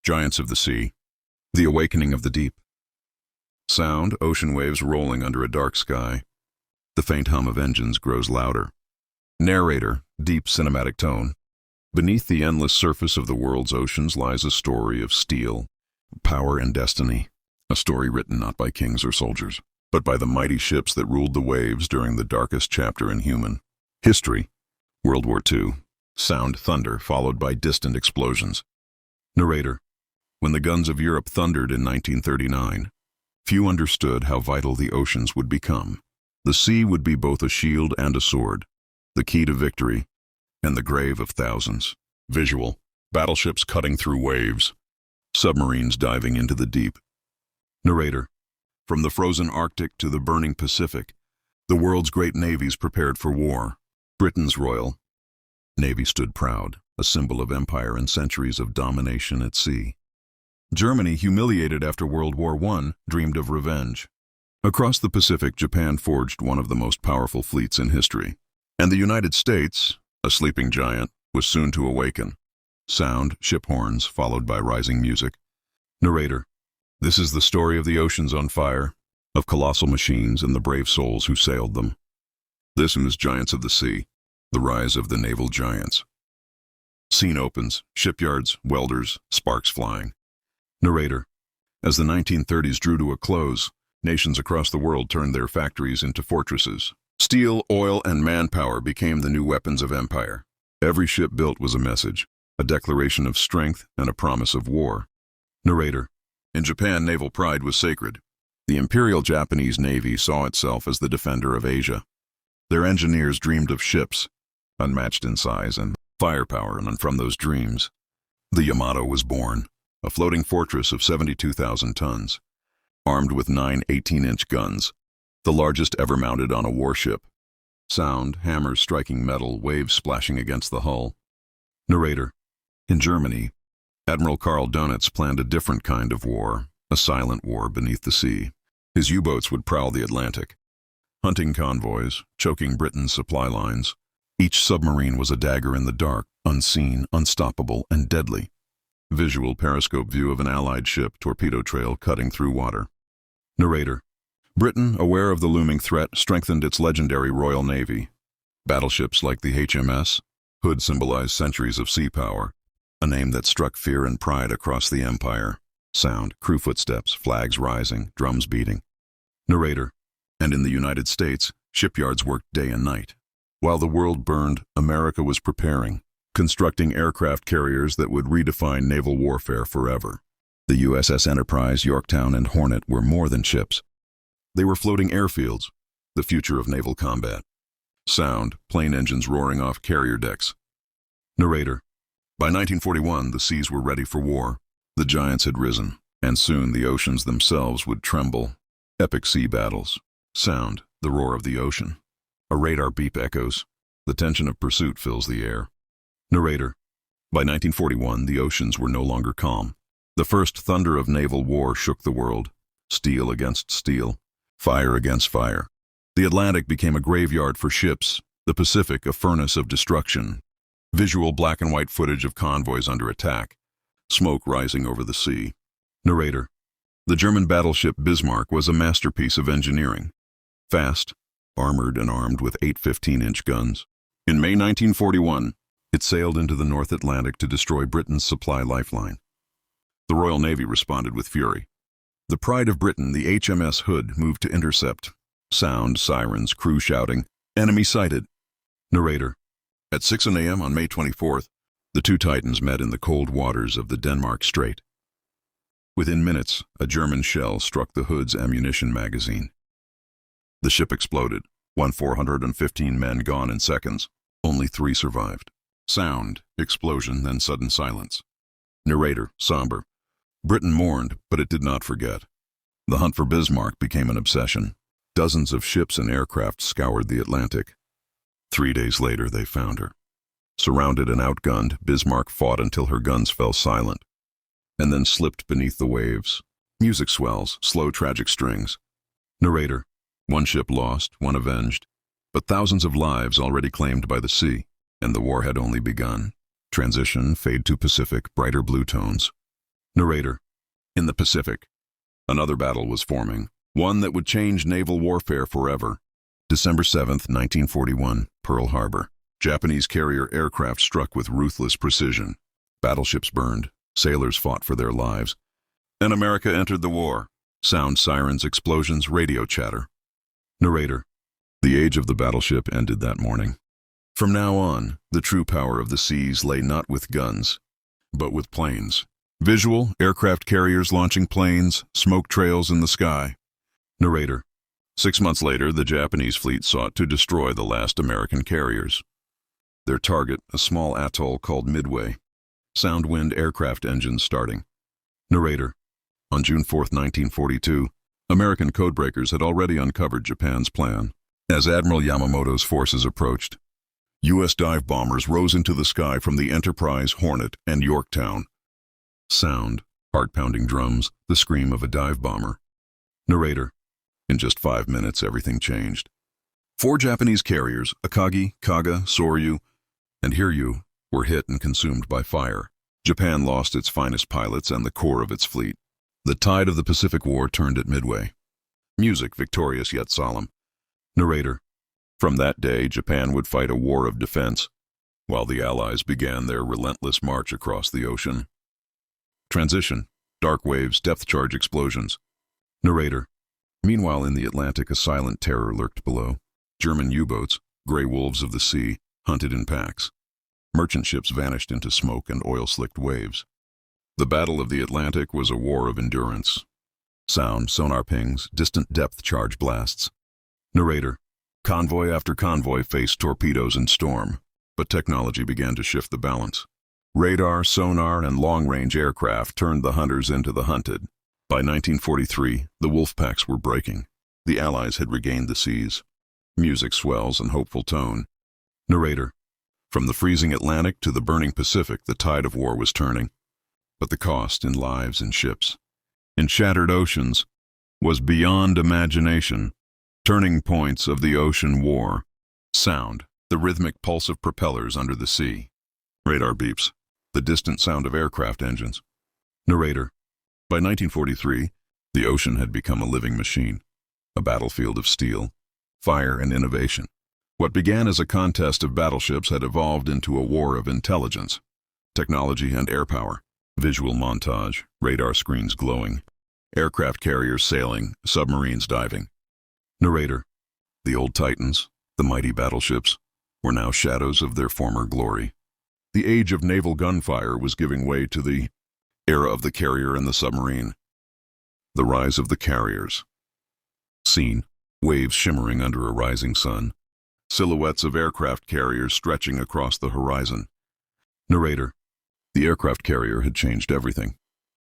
Giants of the sea. The awakening of the deep. Sound, ocean waves rolling under a dark sky. The faint hum of engines grows louder. Narrator, deep cinematic tone. Beneath the endless surface of the world's oceans lies a story of steel, power, and destiny. A story written not by kings or soldiers, but by the mighty ships that ruled the waves during the darkest chapter in human history. World War II. Sound, thunder, followed by distant explosions. Narrator. When the guns of Europe thundered in 1939, few understood how vital the oceans would become. The sea would be both a shield and a sword, the key to victory, and the grave of thousands. Visual. Battleships cutting through waves. Submarines diving into the deep. Narrator. From the frozen Arctic to the burning Pacific, the world's great navies prepared for war. Britain's Royal Navy stood proud, a symbol of empire and centuries of domination at sea. Germany, humiliated after World War I, dreamed of revenge. Across the Pacific, Japan forged one of the most powerful fleets in history. And the United States, a sleeping giant, was soon to awaken. Sound, ship horns, followed by rising music. Narrator. This is the story of the oceans on fire, of colossal machines and the brave souls who sailed them. This is Giants of the Sea, the rise of the naval giants. Scene opens, shipyards, welders, sparks flying. Narrator. As the 1930s drew to a close, nations across the world turned their factories into fortresses. Steel, oil, and manpower became the new weapons of empire. Every ship built was a message, a declaration of strength and a promise of war. Narrator. In Japan, naval pride was sacred. The Imperial Japanese Navy saw itself as the defender of Asia. Their engineers dreamed of ships, unmatched in size and firepower, and from those dreams, the Yamato was born. A floating fortress of 72,000 tons, armed with 9 18-inch guns, the largest ever mounted on a warship. Sound, hammers striking metal, waves splashing against the hull. Narrator. In Germany, Admiral Karl Dönitz planned a different kind of war, a silent war beneath the sea. His U-boats would prowl the Atlantic, hunting convoys, choking Britain's supply lines. Each submarine was a dagger in the dark, unseen, unstoppable, and deadly. Visual periscope view of an Allied ship torpedo trail cutting through water. Narrator. Britain, aware of the looming threat, strengthened its legendary Royal Navy. Battleships like the HMS Hood symbolized centuries of sea power, a name that struck fear and pride across the empire. Sound, crew footsteps, flags rising, drums beating. Narrator. And in the United States, shipyards worked day and night. While the world burned, America was preparing, constructing aircraft carriers that would redefine naval warfare forever. The USS Enterprise, Yorktown, and Hornet were more than ships. They were floating airfields, the future of naval combat. Sound, plane engines roaring off carrier decks. Narrator. By 1941, the seas were ready for war. The giants had risen, and soon the oceans themselves would tremble. Epic sea battles. Sound, the roar of the ocean. A radar beep echoes. The tension of pursuit fills the air. Narrator. By 1941, the oceans were no longer calm. The first thunder of naval war shook the world. Steel against steel, fire against fire. The Atlantic became a graveyard for ships, the Pacific a furnace of destruction. Visual black and white footage of convoys under attack, smoke rising over the sea. Narrator. The German battleship Bismarck was a masterpiece of engineering. Fast, armored and armed with 8 15-inch guns. In May 1941, it sailed into the North Atlantic to destroy Britain's supply lifeline. The Royal Navy responded with fury. The pride of Britain, the HMS Hood, moved to intercept. Sound, sirens, crew shouting, enemy sighted. Narrator. At 6 a.m. on May 24th, the two Titans met in the cold waters of the Denmark Strait. Within minutes, a German shell struck the Hood's ammunition magazine. The ship exploded, 415 men gone in seconds. Only 3 survived. Sound, explosion, then sudden silence. Narrator, somber. Britain mourned, but it did not forget. The hunt for Bismarck became an obsession. Dozens of ships and aircraft scoured the Atlantic. 3 days later, they found her. Surrounded and outgunned, Bismarck fought until her guns fell silent, and then slipped beneath the waves. Music swells, slow tragic strings. Narrator. One ship lost, one avenged, but thousands of lives already claimed by the sea, and the war had only begun. Transition, fade to Pacific, brighter blue tones. Narrator. In the Pacific, another battle was forming, one that would change naval warfare forever. December 7th, 1941, Pearl Harbor. Japanese carrier aircraft struck with ruthless precision. Battleships burned, sailors fought for their lives, and America entered the war. Sound, sirens, explosions, radio chatter. Narrator. The age of the battleship ended that morning. From now on, the true power of the seas lay not with guns, but with planes. Visual, aircraft carriers launching planes, smoke trails in the sky. Narrator. 6 months later, the Japanese fleet sought to destroy the last American carriers. Their target, a small atoll called Midway. Sound, wind, aircraft engines starting. Narrator. On June 4, 1942, American codebreakers had already uncovered Japan's plan. As Admiral Yamamoto's forces approached, U.S. dive bombers rose into the sky from the Enterprise, Hornet, and Yorktown. Sound, heart-pounding drums, the scream of a dive bomber. Narrator. In just 5 minutes, everything changed. 4 Japanese carriers, Akagi, Kaga, Soryu, and Hiryu, were hit and consumed by fire. Japan lost its finest pilots and the core of its fleet. The tide of the Pacific War turned at Midway. Music, victorious yet solemn. Narrator. From that day, Japan would fight a war of defense, while the Allies began their relentless march across the ocean. Transition, dark waves, depth charge explosions. Narrator. Meanwhile, in the Atlantic, a silent terror lurked below. German U-boats, gray wolves of the sea, hunted in packs. Merchant ships vanished into smoke and oil-slicked waves. The Battle of the Atlantic was a war of endurance. Sound, sonar pings, distant depth charge blasts. Narrator. Convoy after convoy faced torpedoes and storm, but technology began to shift the balance. Radar, sonar, and long-range aircraft turned the hunters into the hunted. By 1943, the wolf packs were breaking. The Allies had regained the seas. Music swells and hopeful tone. Narrator. From the freezing Atlantic to the burning Pacific, the tide of war was turning. But the cost in lives and ships, in shattered oceans, was beyond imagination. Turning points of the ocean war. Sound, the rhythmic pulse of propellers under the sea. Radar beeps, the distant sound of aircraft engines. Narrator. By 1943, the ocean had become a living machine, a battlefield of steel, fire, and innovation. What began as a contest of battleships had evolved into a war of intelligence, technology, and air power. Visual montage, radar screens glowing, aircraft carriers sailing, submarines diving. Narrator. The old titans, the mighty battleships, were now shadows of their former glory. The age of naval gunfire was giving way to the era of the carrier and the submarine. The rise of the carriers. Scene, waves shimmering under a rising sun. Silhouettes of aircraft carriers stretching across the horizon. Narrator. The aircraft carrier had changed everything.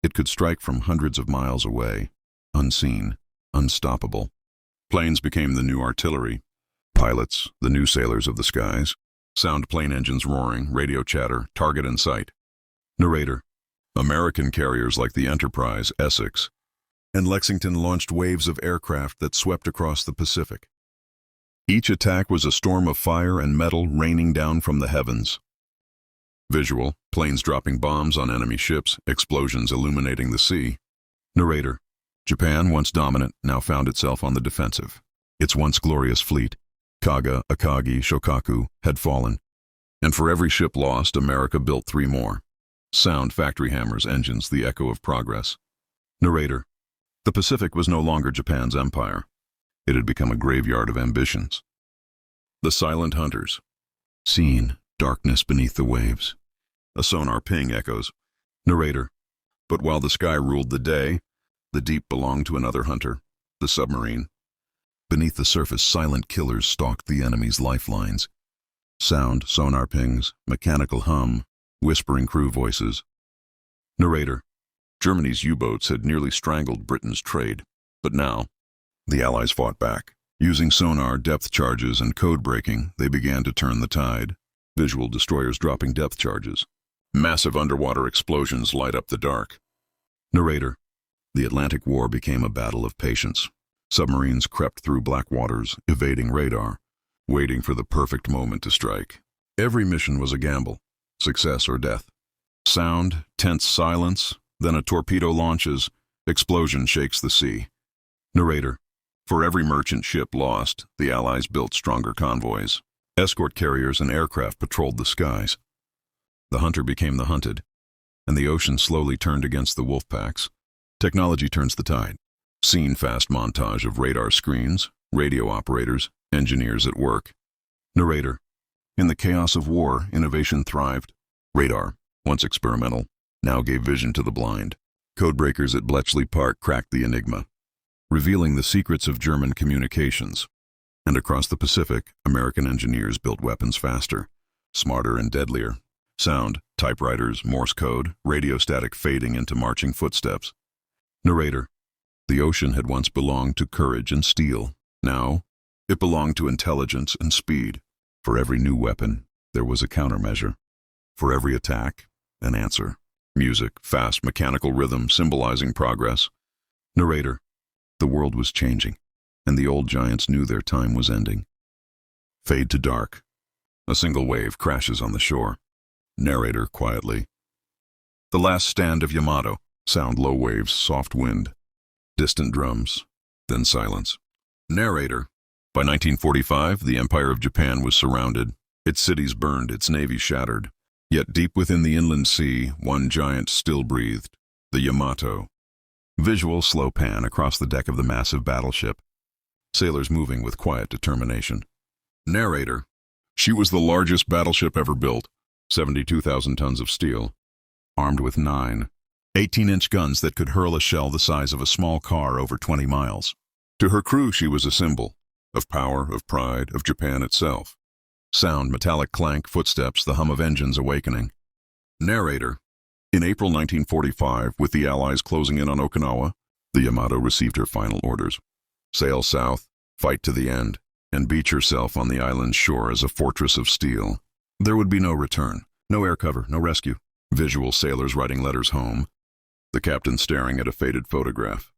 It could strike from hundreds of miles away, unseen, unstoppable. Planes became the new artillery. Pilots, the new sailors of the skies. Sound, plane engines roaring, radio chatter, target in sight. Narrator. American carriers like the Enterprise, Essex, and Lexington launched waves of aircraft that swept across the Pacific. Each attack was a storm of fire and metal raining down from the heavens. Visual, planes dropping bombs on enemy ships, explosions illuminating the sea. Narrator. Japan, once dominant, now found itself on the defensive. Its once glorious fleet, Kaga, Akagi, Shokaku, had fallen. And for every ship lost, America built 3 more. Sound, factory hammers, engines, the echo of progress. Narrator. The Pacific was no longer Japan's empire. It had become a graveyard of ambitions. The silent hunters. Scene, darkness beneath the waves. A sonar ping echoes. Narrator. But while the sky ruled the day, the deep belonged to another hunter, the submarine. Beneath the surface, silent killers stalked the enemy's lifelines. Sound, sonar pings, mechanical hum, whispering crew voices. Narrator. Germany's U-boats had nearly strangled Britain's trade, but now, the Allies fought back. Using sonar, depth charges, and code breaking, they began to turn the tide. Visual, destroyers dropping depth charges. Massive underwater explosions light up the dark. Narrator. The Atlantic War became a battle of patience. Submarines crept through black waters, evading radar, waiting for the perfect moment to strike. Every mission was a gamble, success or death. Sound, tense silence, Then a torpedo launches. Explosion shakes the sea. Narrator. For every merchant ship lost, the Allies built stronger convoys. Escort carriers and aircraft patrolled the skies. The hunter became the hunted, and the ocean slowly turned against the wolf packs. Technology turns the tide. Scene fast montage of radar screens, radio operators, engineers at work. Narrator. In the chaos of war, innovation thrived. Radar, once experimental, now gave vision to the blind. Codebreakers at Bletchley Park cracked the enigma, revealing the secrets of German communications. And across the Pacific, American engineers built weapons faster, smarter and deadlier. Sound, typewriters, Morse code, radio static fading into marching footsteps. Narrator. The ocean had once belonged to courage and steel. Now, it belonged to intelligence and speed. For every new weapon, there was a countermeasure. For every attack, an answer. Music, fast mechanical rhythm symbolizing progress. Narrator. The world was changing, and the old giants knew their time was ending. Fade to dark. A single wave crashes on the shore. Narrator quietly. The last stand of Yamato. Sound, low waves, soft wind. Distant drums, then silence. Narrator. By 1945, the Empire of Japan was surrounded. Its cities burned, its navy shattered. Yet deep within the inland sea, one giant still breathed, the Yamato. Visual slow pan across the deck of the massive battleship. Sailors moving with quiet determination. Narrator. She was the largest battleship ever built, 72,000 tons of steel, armed with 9 18-inch guns that could hurl a shell the size of a small car over 20 miles. To her crew, she was a symbol of power, of pride, of Japan itself. Sound, metallic clank, footsteps, the hum of engines awakening. Narrator. In April 1945, with the Allies closing in on Okinawa, the Yamato received her final orders. Sail south, fight to the end, and beach herself on the island's shore as a fortress of steel. There would be no return, no air cover, no rescue. Visual sailors writing letters home. The captain staring at a faded photograph.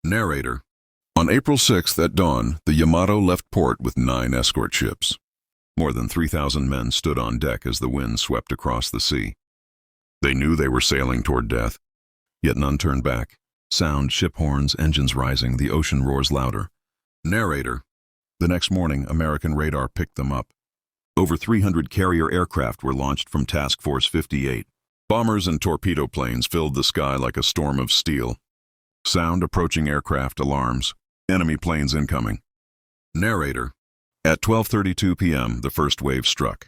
Narrator. On April 6th at dawn, the Yamato left port with 9 escort ships. More than 3,000 men stood on deck as the wind swept across the sea. They knew they were sailing toward death, yet none turned back. Sound, ship horns, engines rising, the ocean roars louder. Narrator. The next morning, American radar picked them up. Over 300 carrier aircraft were launched from Task Force 58. Bombers and torpedo planes filled the sky like a storm of steel. Sound, approaching aircraft, alarms. Enemy planes incoming. Narrator. At 12:32 p.m., the first wave struck.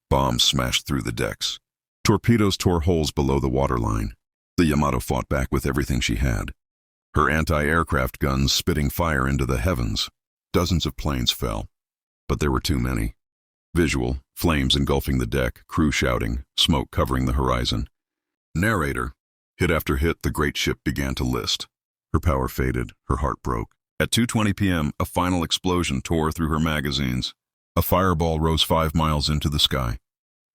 Bombs smashed through the decks. Torpedoes tore holes below the waterline. The Yamato fought back with everything she had. Her anti-aircraft guns spitting fire into the heavens. Dozens of planes fell, but there were too many. Visual, flames engulfing the deck, crew shouting, smoke covering the horizon. Narrator. Hit after hit, the great ship began to list. Her power faded, her heart broke. At 2:20 p.m., a final explosion tore through her magazines. A fireball rose 5 miles into the sky.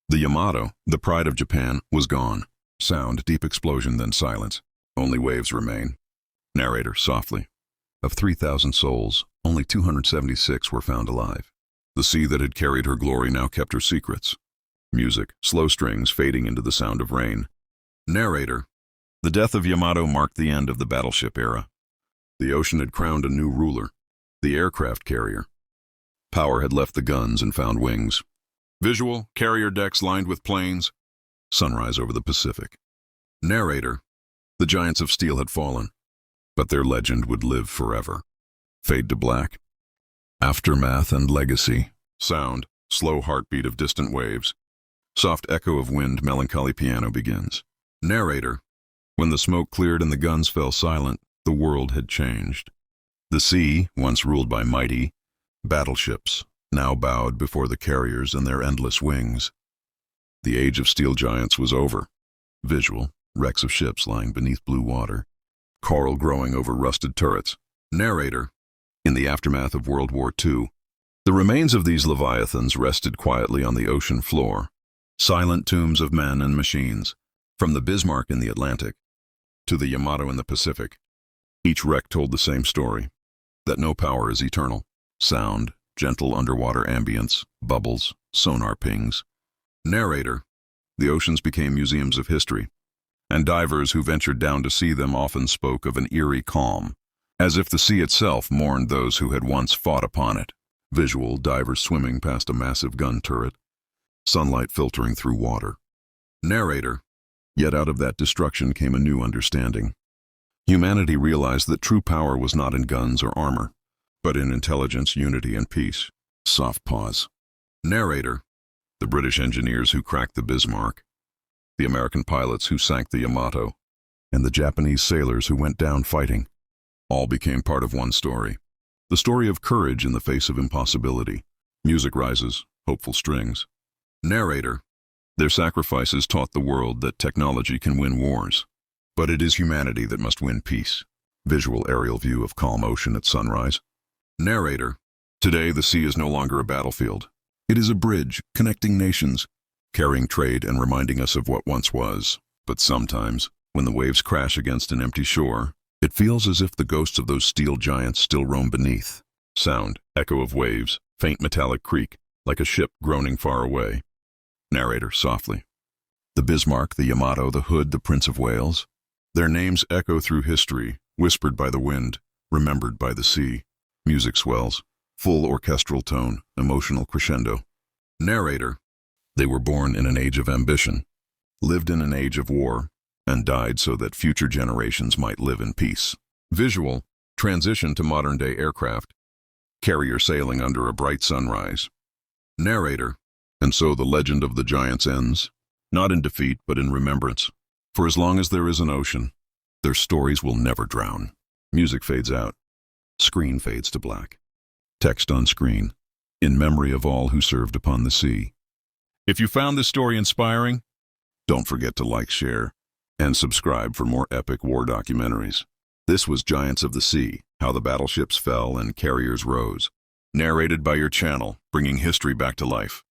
The Yamato, the pride of Japan, was gone. Sound, deep explosion, then silence. Only waves remain. Narrator, softly. Of 3,000 souls, only 276 were found alive. The sea that had carried her glory now kept her secrets. Music, slow strings fading into the sound of rain. Narrator. The death of Yamato marked the end of the battleship era. The ocean had crowned a new ruler, the aircraft carrier. Power had left the guns and found wings. Visual, carrier decks lined with planes. Sunrise over the Pacific. Narrator. The giants of steel had fallen, but their legend would live forever. Fade to black. Aftermath and legacy. Sound, slow heartbeat of distant waves. Soft echo of wind, melancholy piano begins. Narrator. When the smoke cleared and the guns fell silent, the world had changed. The sea, once ruled by mighty battleships, now bowed before the carriers and their endless wings. The age of steel giants was over. Visual, wrecks of ships lying beneath blue water. Coral growing over rusted turrets. Narrator. In the aftermath of World War II, the remains of these leviathans rested quietly on the ocean floor. Silent tombs of men and machines. From the Bismarck in the Atlantic to the Yamato in the Pacific, each wreck told the same story, that no power is eternal. Sound, gentle underwater ambience, bubbles, sonar pings. Narrator. The oceans became museums of history. and divers who ventured down to see them often spoke of an eerie calm, as if the sea itself mourned those who had once fought upon it. Visual, divers swimming past a massive gun turret, sunlight filtering through water. Narrator. Yet out of that destruction came a new understanding. Humanity realized that true power was not in guns or armor, but in intelligence, unity, and peace. Soft pause. Narrator. The British engineers who cracked the Bismarck, the American pilots who sank the Yamato, and the Japanese sailors who went down fighting, all became part of one story. The story of courage in the face of impossibility. Music rises, hopeful strings. Narrator. Their sacrifices taught the world that technology can win wars, but it is humanity that must win peace. Visual aerial view of calm ocean at sunrise. Narrator. Today the sea is no longer a battlefield. It is a bridge connecting nations, carrying trade and reminding us of what once was. But sometimes, when the waves crash against an empty shore, it feels as if the ghosts of those steel giants still roam beneath. Sound, echo of waves, faint metallic creak, like a ship groaning far away. Narrator softly. The Bismarck, the Yamato, the Hood, the Prince of Wales. Their names echo through history, whispered by the wind, remembered by the sea. Music swells, full orchestral tone, emotional crescendo. Narrator. They were born in an age of ambition, lived in an age of war, and died so that future generations might live in peace. Visual. Transition to modern-day aircraft. Carrier sailing under a bright sunrise. Narrator. And so the legend of the giants ends, not in defeat but in remembrance. For as long as there is an ocean, their stories will never drown. Music fades out. Screen fades to black. Text on screen. In memory of all who served upon the sea. If you found this story inspiring, don't forget to like, share, and subscribe for more epic war documentaries. This was Giants of the Sea, How the Battleships Fell and Carriers Rose. Narrated by your channel, bringing history back to life.